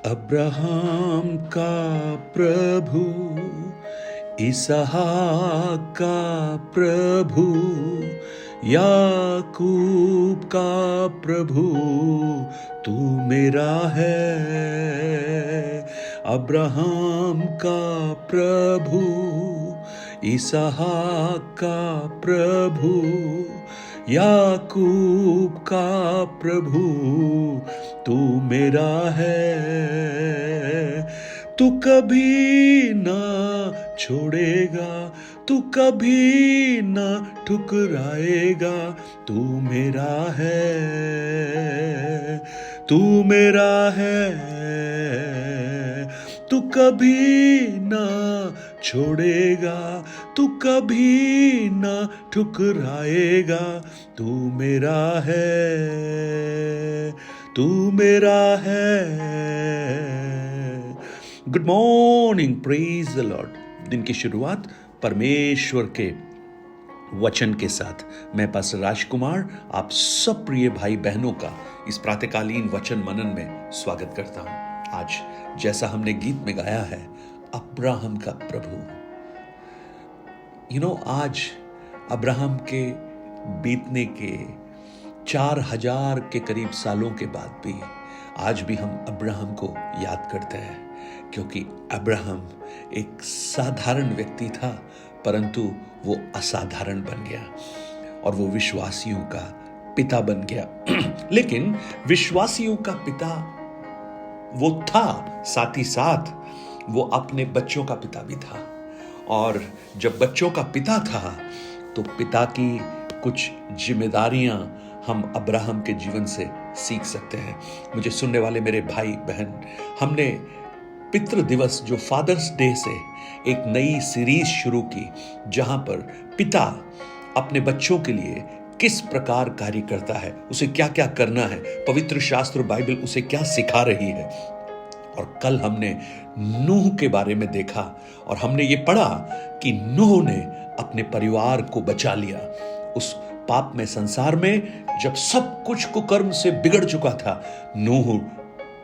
Abraham का प्रभु, इसहाक का प्रभु, याकूब का प्रभु, तू मेरा है। अब्राहम का प्रभु, इसहाक का प्रभु, याकूब का प्रभु, तू मेरा है। तू कभी ना छोड़ेगा, तू कभी ना ठुकराएगा, तू मेरा है, तू मेरा है। तू कभी ना छोड़ेगा, तू कभी ना ठुकराएगा, तू मेरा है, तू मेरा है। Good morning, praise the Lord. दिन की शुरुआत परमेश्वर के वचन के साथ मैं पास्टर राजकुमार आप सब प्रिय भाई बहनों का इस प्रातःकालीन वचन मनन में स्वागत करता हूं। आज जैसा हमने गीत में गाया है, अब्राहम का प्रभु। आज अब्राहम के बीतने के 4000 के करीब सालों के बाद भी आज भी हम अब्राहम को याद करते हैं, क्योंकि अब्राहम एक साधारण व्यक्ति था, परंतु वो असाधारण बन गया और वो विश्वासियों का पिता बन गया। लेकिन विश्वासियों का पिता वो था, साथ ही साथ वो अपने बच्चों का पिता भी था। और जब बच्चों का पिता था तो पिता की कुछ जिम्मेदारियां हम अब्राहम के जीवन से सीख सकते हैं। मुझे सुनने वाले मेरे भाई बहन, हमने पितृ दिवस जो फादर्स डे से एक नई सीरीज शुरू की, जहां पर पिता अपने बच्चों के लिए किस प्रकार कार्य करता है, उसे क्या क्या करना है, पवित्र शास्त्र बाइबल उसे क्या सिखा रही है। और कल हमने नूह के बारे में देखा और हमने ये पढ़ा कि नूह ने अपने परिवार को बचा लिया उस पाप में संसार में। जब सब कुछ कुकर्म से बिगड़ चुका था, नूह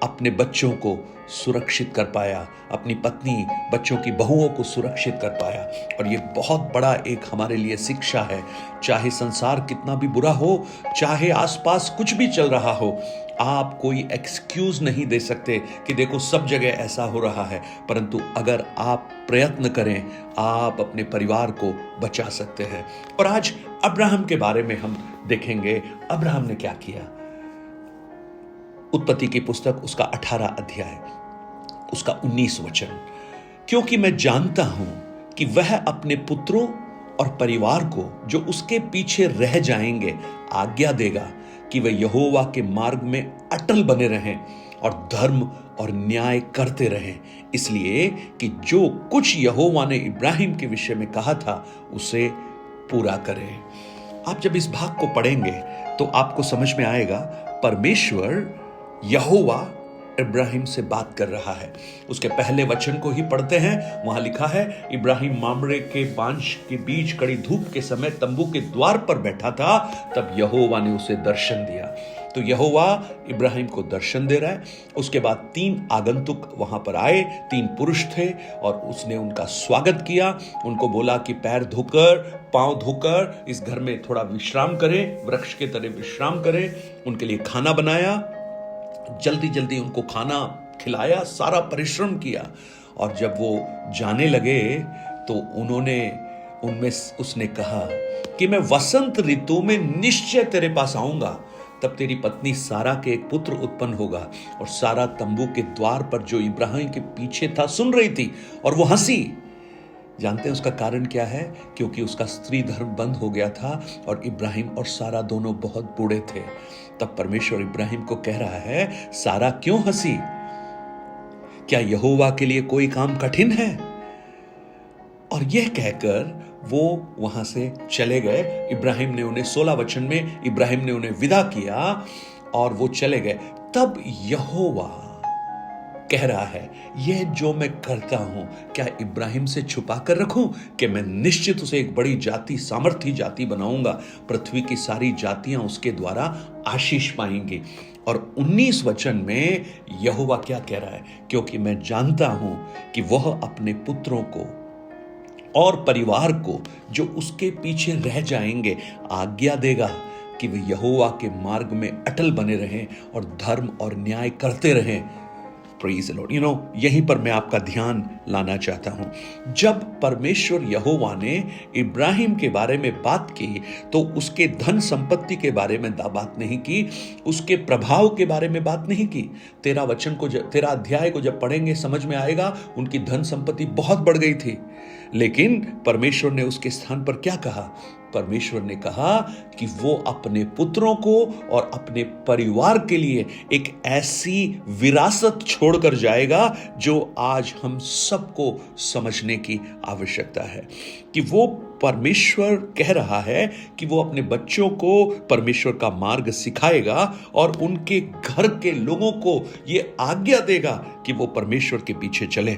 अपने बच्चों को सुरक्षित कर पाया, अपनी पत्नी, बच्चों की बहुओं को सुरक्षित कर पाया। और ये बहुत बड़ा एक हमारे लिए शिक्षा है। चाहे संसार कितना भी बुरा हो, चाहे आसपास कुछ भी चल रहा हो, आप कोई एक्सक्यूज नहीं दे सकते कि देखो सब जगह ऐसा हो रहा है, परंतु अगर आप प्रयत्न करें, आप अपने परिवार को बचा सकते हैं। और आज अब्राहम के बारे में हम देखेंगे, अब्राहम ने क्या किया। उत्पत्ति की पुस्तक उसका 18 अध्याय उसका 19 वचन। क्योंकि मैं जानता हूं कि वह अपने पुत्रों और परिवार को जो उसके पीछे रह जाएंगे आज्ञा देगा कि वे यहोवा के मार्ग में अटल बने रहें और धर्म और न्याय करते रहें, इसलिए कि जो कुछ यहोवा ने इब्राहिम के विषय में कहा था उसे पूरा करें। आप जब इस भाग को पढ़ेंगे तो आपको समझ में आएगा, परमेश्वर यहोवा इब्राहिम से बात कर रहा है। उसके पहले वचन को ही पढ़ते हैं, वहां लिखा है, इब्राहिम मामरे के बांश के बीच कड़ी धूप के समय तंबू के द्वार पर बैठा था, तब यहोवा ने उसे दर्शन दिया। तो यहोवा इब्राहिम को दर्शन दे रहा है। उसके बाद 3 आगंतुक वहां पर आए, 3 पुरुष थे और उसने उनका स्वागत किया। उनको बोला कि पैर धोकर, पांव धोकर इस घर में थोड़ा विश्राम करें, वृक्ष के तले विश्राम करें। उनके लिए खाना बनाया, जल्दी जल्दी उनको खाना खिलाया, सारा परिश्रम किया। और जब वो जाने लगे तो उनमें उसने कहा कि मैं वसंत ऋतु में निश्चय तेरे पास आऊंगा, तब तेरी पत्नी सारा के एक पुत्र उत्पन्न होगा। और सारा तंबू के द्वार पर जो इब्राहिम के पीछे था सुन रही थी और वो हंसी। जानते हैं उसका कारण क्या है? क्योंकि उसका स्त्री धर्म बंद हो गया था और इब्राहिम और सारा दोनों बहुत बूढ़े थे। तब परमेश्वर इब्राहिम को कह रहा है, सारा क्यों हंसी? क्या यहोवा के लिए कोई काम कठिन है? और यह कहकर वो वहां से चले गए। इब्राहिम ने उन्हें 16 वचन में इब्राहिम ने उन्हें विदा किया और वो चले गए। तब यहोवा कह रहा है, यह जो मैं करता हूं क्या इब्राहिम से छुपा कर रखूं कि मैं निश्चित उसे एक बड़ी जाति, सामर्थी जाति बनाऊंगा। पृथ्वी की सारी जातियां उसके द्वारा आशीष पाएंगी। और 19 वचन में यहोवा क्या कह रहा है? क्योंकि मैं जानता हूं कि वह अपने पुत्रों को और परिवार को जो उसके पीछे रह जाएंगे आज्ञा देगा कि वे यहोवा के मार्ग में अटल बने रहें और धर्म और न्याय करते रहें। Praise the Lord. यहीं पर मैं आपका ध्यान लाना चाहता हूं। जब परमेश्वर यहोवा ने इब्राहिम के बारे में बात की तो उसके धन संपत्ति के बारे में बात नहीं की, उसके प्रभाव के बारे में बात नहीं की। 13 अध्याय को जब पढ़ेंगे समझ में आएगा, उनकी धन संपत्ति बहुत बढ़ गई थी। लेकिन परमेश्वर ने उसके स्थान पर क्या कहा? परमेश्वर ने कहा कि वो अपने पुत्रों को और अपने परिवार के लिए एक ऐसी विरासत छोड़कर जाएगा जो आज हम सबको समझने की आवश्यकता है। कि वो परमेश्वर कह रहा है कि वो अपने बच्चों को परमेश्वर का मार्ग सिखाएगा और उनके घर के लोगों को ये आज्ञा देगा कि वो परमेश्वर के पीछे चले।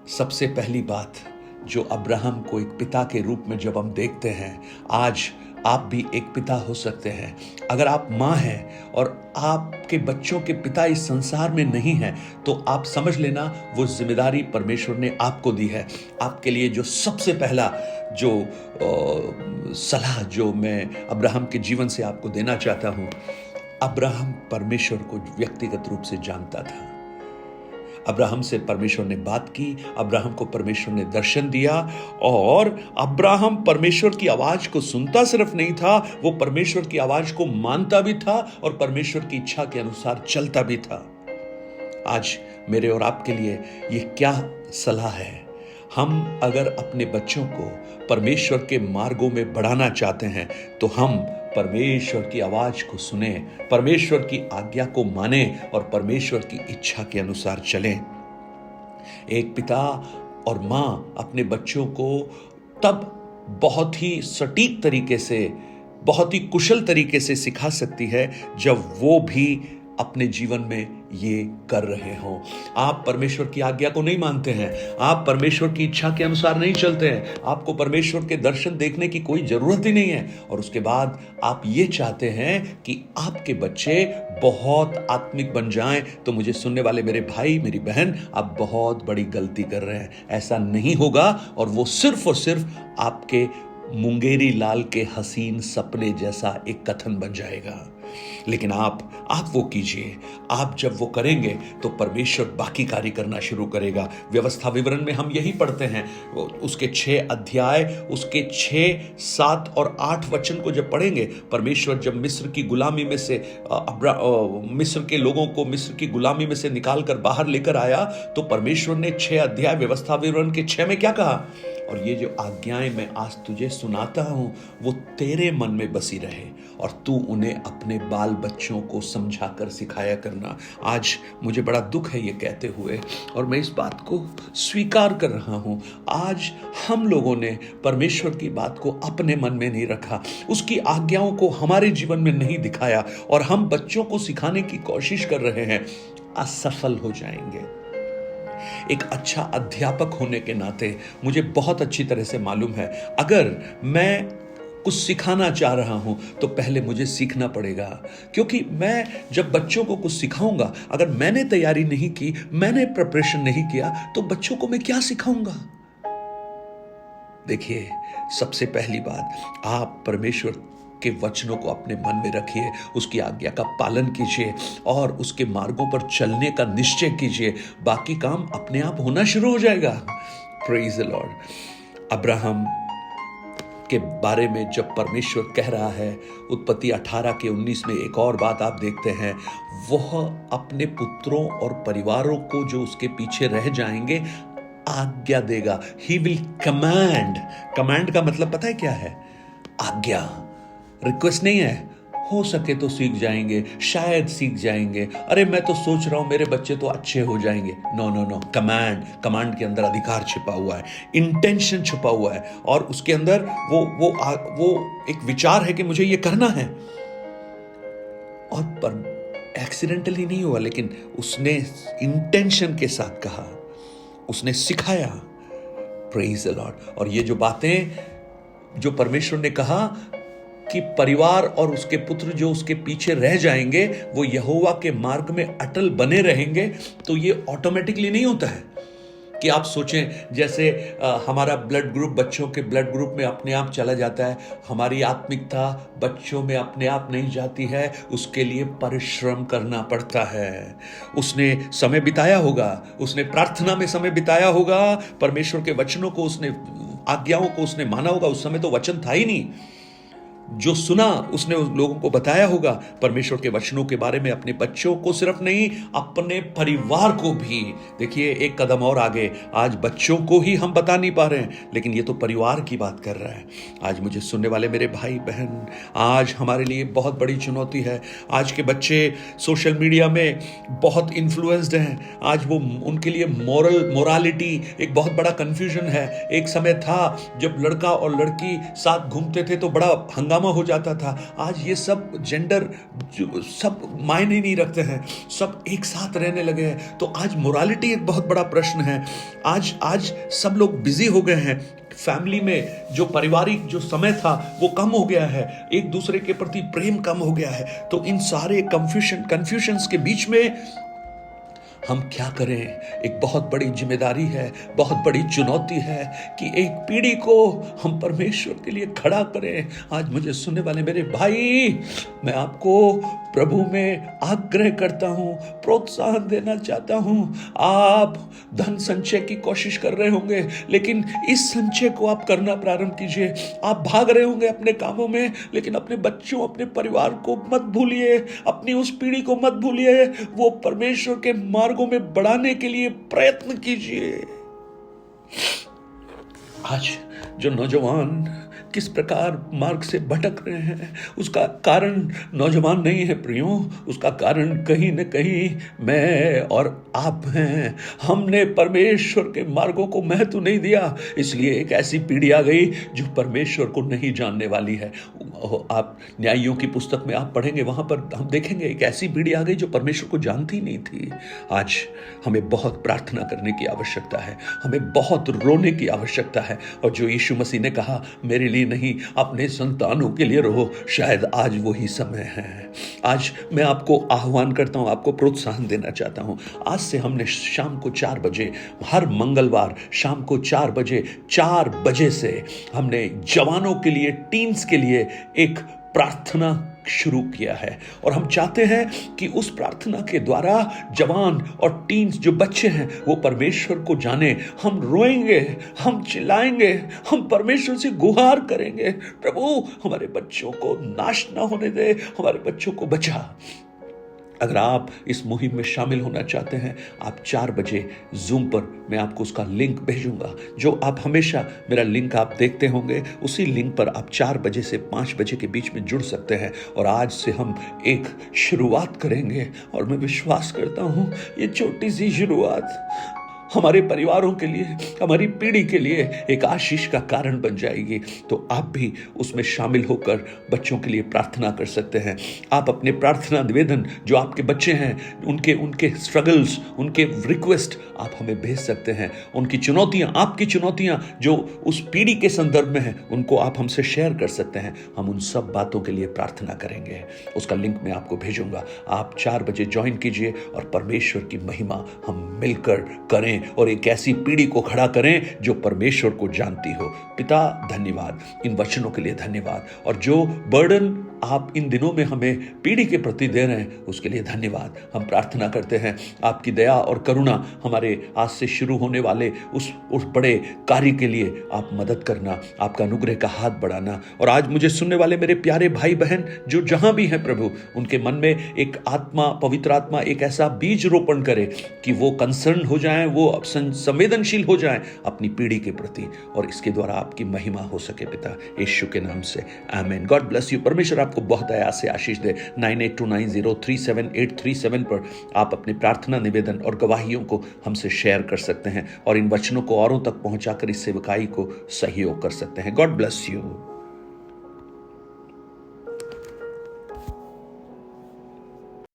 सबसे पहली बात जो अब्राहम को एक पिता के रूप में जब हम देखते हैं, आज आप भी एक पिता हो सकते हैं। अगर आप माँ हैं और आपके बच्चों के पिता इस संसार में नहीं हैं, तो आप समझ लेना वो जिम्मेदारी परमेश्वर ने आपको दी है। आपके लिए जो सबसे पहला जो सलाह जो मैं अब्राहम के जीवन से आपको देना चाहता हूं, अब्राहम परमेश्वर को व्यक्तिगत रूप से जानता था। अब्राहम से परमेश्वर ने बात की, अब्राहम को परमेश्वर ने दर्शन दिया और अब्राहम परमेश्वर की आवाज को सुनता सिर्फ नहीं था, वो परमेश्वर की आवाज को मानता भी था और परमेश्वर की इच्छा के अनुसार चलता भी था। आज मेरे और आपके लिए ये क्या सलाह है? हम अगर अपने बच्चों को परमेश्वर के मार्गों में बढ़ाना चाहते हैं तो हम परमेश्वर की आवाज को सुने, परमेश्वर की आज्ञा को माने और परमेश्वर की इच्छा के अनुसार चलें। एक पिता और मां अपने बच्चों को तब बहुत ही सटीक तरीके से, बहुत ही कुशल तरीके से सिखा सकती है जब वो भी अपने जीवन में ये कर रहे हों। आप परमेश्वर की आज्ञा को नहीं मानते हैं, आप परमेश्वर की इच्छा के अनुसार नहीं चलते हैं, आपको परमेश्वर के दर्शन देखने की कोई जरूरत ही नहीं है, और उसके बाद आप ये चाहते हैं कि आपके बच्चे बहुत आत्मिक बन जाएं, तो मुझे सुनने वाले मेरे भाई मेरी बहन, आप बहुत बड़ी गलती कर रहे हैं। ऐसा नहीं होगा और वो सिर्फ और सिर्फ आपके मुंगेरी लाल के हसीन सपने जैसा एक कथन बन जाएगा। लेकिन आप वो कीजिए। आप जब वो करेंगे तो परमेश्वर बाकी कार्य करना शुरू करेगा। व्यवस्था विवरण में हम यही पढ़ते हैं, उसके 6 अध्याय, उसके 6, 7 और 8 वचन को जब पढ़ेंगे, परमेश्वर जब मिस्र की गुलामी में से मिस्र के लोगों को मिस्र की गुलामी में से निकाल कर बाहर लेकर आया, तो परमेश्वर ने 6 अध्याय व्यवस्था विवरण के 6 में क्या कहा? और ये जो आज्ञाएं मैं आज तुझे सुनाता हूं वो तेरे मन में बसी रहे और तू उन्हें अपने बाल बच्चों को समझा कर सिखाया करना। आज मुझे बड़ा दुख है ये कहते हुए, और मैं इस बात को स्वीकार कर रहा हूं। आज हम लोगों ने परमेश्वर की बात को अपने मन में नहीं रखा, उसकी आज्ञाओं को हमारे जीवन में नहीं दिखाया, और हम बच्चों को सिखाने की कोशिश कर रहे हैं, असफल हो जाएंगे। एक अच्छा अध्यापक होने के नाते मुझे बहुत अच्छी तरह से मालूम है, अगर मैं कुछ सिखाना चाह रहा हूं तो पहले मुझे सीखना पड़ेगा, क्योंकि मैं जब बच्चों को कुछ सिखाऊंगा, अगर मैंने तैयारी नहीं की, मैंने प्रिपरेशन नहीं किया, तो बच्चों को मैं क्या सिखाऊंगा? देखिए, सबसे पहली बात, आप परमेश्वर के वचनों को अपने मन में रखिए, उसकी आज्ञा का पालन कीजिए और उसके मार्गों पर चलने का निश्चय कीजिए। बाकी काम अपने आप होना शुरू हो जाएगा। Praise the Lord. अब्राहम के बारे में जब परमेश्वर कह रहा है, उत्पत्ति 18 के 19 में एक और बात आप देखते हैं, वह अपने पुत्रों और परिवारों को जो उसके पीछे रह जाएंगे आज्ञा देगा। He will command. कमांड का मतलब पता है क्या है? आज्ञा। रिक्वेस्ट नहीं है, हो सके तो सीख जाएंगे, शायद सीख जाएंगे, अरे मैं तो सोच रहा हूं मेरे बच्चे तो अच्छे हो जाएंगे। No no no, command. Command के अंदर अधिकार छिपा हुआ है, इंटेंशन छुपा हुआ है, और उसके अंदर वो एक विचार है कि मुझे ये करना है। और पर एक्सीडेंटली नहीं हुआ, लेकिन उसने इंटेंशन के साथ कहा, उसने सिखाया। Praise the Lord. और ये जो बातें जो परमेश्वर ने कहा, कि परिवार और उसके पुत्र जो उसके पीछे रह जाएंगे वो यहोवा के मार्ग में अटल बने रहेंगे, तो ये ऑटोमेटिकली नहीं होता है कि आप सोचें जैसे हमारा ब्लड ग्रुप बच्चों के ब्लड ग्रुप में अपने आप चला जाता है। हमारी आत्मिकता बच्चों में अपने आप नहीं जाती है, उसके लिए परिश्रम करना पड़ता है। उसने समय बिताया होगा, उसने प्रार्थना में समय बिताया होगा, परमेश्वर के वचनों को उसने, आज्ञाओं को उसने माना होगा। उस समय तो वचन था ही नहीं, जो सुना उसने उन लोगों को बताया होगा परमेश्वर के वचनों के बारे में। अपने बच्चों को सिर्फ नहीं, अपने परिवार को भी। देखिए एक कदम और आगे, आज बच्चों को ही हम बता नहीं पा रहे हैं, लेकिन ये तो परिवार की बात कर रहा है। आज मुझे सुनने वाले मेरे भाई बहन, आज हमारे लिए बहुत बड़ी चुनौती है। आज के बच्चे सोशल मीडिया में बहुत इन्फ्लुएंस्ड हैं। आज वो, उनके लिए मोरालिटी एक बहुत बड़ा कंफ्यूजन है। एक समय था जब लड़का और लड़की साथ घूमते थे तो बड़ा हंगामा हो जाता था। आज ये सब जेंडर सब मायने नहीं रखते हैं, सब एक साथ रहने लगे हैं। तो आज मोरालिटी एक बहुत बड़ा प्रश्न है। आज सब लोग बिजी हो गए हैं। फैमिली में जो पारिवारिक जो समय था वो कम हो गया है, एक दूसरे के प्रति प्रेम कम हो गया है। तो इन सारे कंफ्यूजन्स के बीच में हम क्या करें? एक बहुत बड़ी जिम्मेदारी है, बहुत बड़ी चुनौती है कि एक पीढ़ी को हम परमेश्वर के लिए खड़ा करें। आज मुझे सुनने वाले मेरे भाई, मैं आपको प्रभु में आग्रह करता हूं, प्रोत्साहन देना चाहता हूं। आप धन संचय की कोशिश कर रहे होंगे, लेकिन इस संचय को आप करना प्रारंभ कीजिए। आप भाग रहे होंगे अपने कामों में, लेकिन अपने बच्चों, अपने परिवार को मत भूलिए, अपनी उस पीढ़ी को मत भूलिए। वो परमेश्वर के मार्गों में बढ़ाने के लिए प्रयत्न कीजिए। आज जो नौजवान किस प्रकार मार्ग से भटक रहे हैं, उसका कारण नौजवान नहीं है प्रियो, उसका कारण कहीं न कहीं मैं और आप हैं। हमने परमेश्वर के मार्गों को महत्व नहीं दिया, इसलिए एक ऐसी पीढ़ी आ गई जो परमेश्वर को नहीं जानने वाली है। आप न्यायियों की पुस्तक में आप पढ़ेंगे, वहां पर हम देखेंगे एक ऐसी पीढ़ी आ गई जो परमेश्वर को जानती नहीं थी। आज हमें बहुत प्रार्थना करने की आवश्यकता है, हमें बहुत रोने की आवश्यकता है। और जो यीशु मसीह ने कहा, मेरे लिए नहीं अपने संतानों के लिए रो, शायद आज वही समय है। आज मैं आपको आह्वान करता हूं, आपको प्रोत्साहन देना चाहता हूं। आज से हमने शाम को 4 बजे, हर मंगलवार शाम को 4 बजे से हमने जवानों के लिए, टीम्स के लिए एक प्रार्थना शुरू किया है। और हम चाहते हैं कि उस प्रार्थना के द्वारा जवान और टीन्स जो बच्चे हैं वो परमेश्वर को जाने। हम रोएंगे, हम चिल्लाएंगे, हम परमेश्वर से गुहार करेंगे, प्रभु हमारे बच्चों को नाश ना होने दे, हमारे बच्चों को बचा। अगर आप इस मुहिम में शामिल होना चाहते हैं, आप 4 बजे जूम पर मैं आपको उसका लिंक भेजूंगा। जो आप हमेशा मेरा लिंक आप देखते होंगे, उसी लिंक पर आप 4 बजे से 5 बजे के बीच में जुड़ सकते हैं। और आज से हम एक शुरुआत करेंगे, और मैं विश्वास करता हूं ये छोटी सी शुरुआत हमारे परिवारों के लिए, हमारी पीढ़ी के लिए एक आशीष का कारण बन जाएगी। तो आप भी उसमें शामिल होकर बच्चों के लिए प्रार्थना कर सकते हैं। आप अपने प्रार्थना निवेदन जो आपके बच्चे हैं, उनके स्ट्रगल्स, उनके रिक्वेस्ट आप हमें भेज सकते हैं। उनकी चुनौतियां, आपकी चुनौतियां जो उस पीढ़ी के संदर्भ में हैं, उनको आप हमसे शेयर कर सकते हैं। हम उन सब बातों के लिए प्रार्थना करेंगे। उसका लिंक मैं आपको भेजूंगा। आप 4 बजे ज्वाइन कीजिए और परमेश्वर की महिमा हम मिलकर करें और एक ऐसी पीढ़ी को खड़ा करें जो परमेश्वर को जानती हो। पिता धन्यवाद, इन वचनों के लिए धन्यवाद, और जो बर्डन आप इन दिनों में हमें पीढ़ी के प्रति दे रहे हैं उसके लिए धन्यवाद। हम प्रार्थना करते हैं आपकी दया और करुणा हमारे आज से शुरू होने वाले उस बड़े कार्य के लिए आप मदद करना, आपका अनुग्रह का हाथ बढ़ाना। और आज मुझे सुनने वाले मेरे प्यारे भाई बहन जो जहां भी हैं प्रभु, उनके मन में एक आत्मा, पवित्र आत्मा एक ऐसा बीज रोपण करे कि वो कंसर्न हो जाएं, वो संवेदनशील हो जाएं अपनी पीढ़ी के प्रति, और इसके द्वारा आपकी महिमा हो सके। पिता यीशु के नाम से आमीन। God bless you. परमेश्वर आपको बहुत आयास से आशीष दे। 9829037837 पर आप अपने प्रार्थना निवेदन और गवाहियों को हमसे शेयर कर सकते हैं और इन वचनों को औरों तक पहुंचाकर इस सेवकाई को सहयोग कर सकते हैं। God bless you.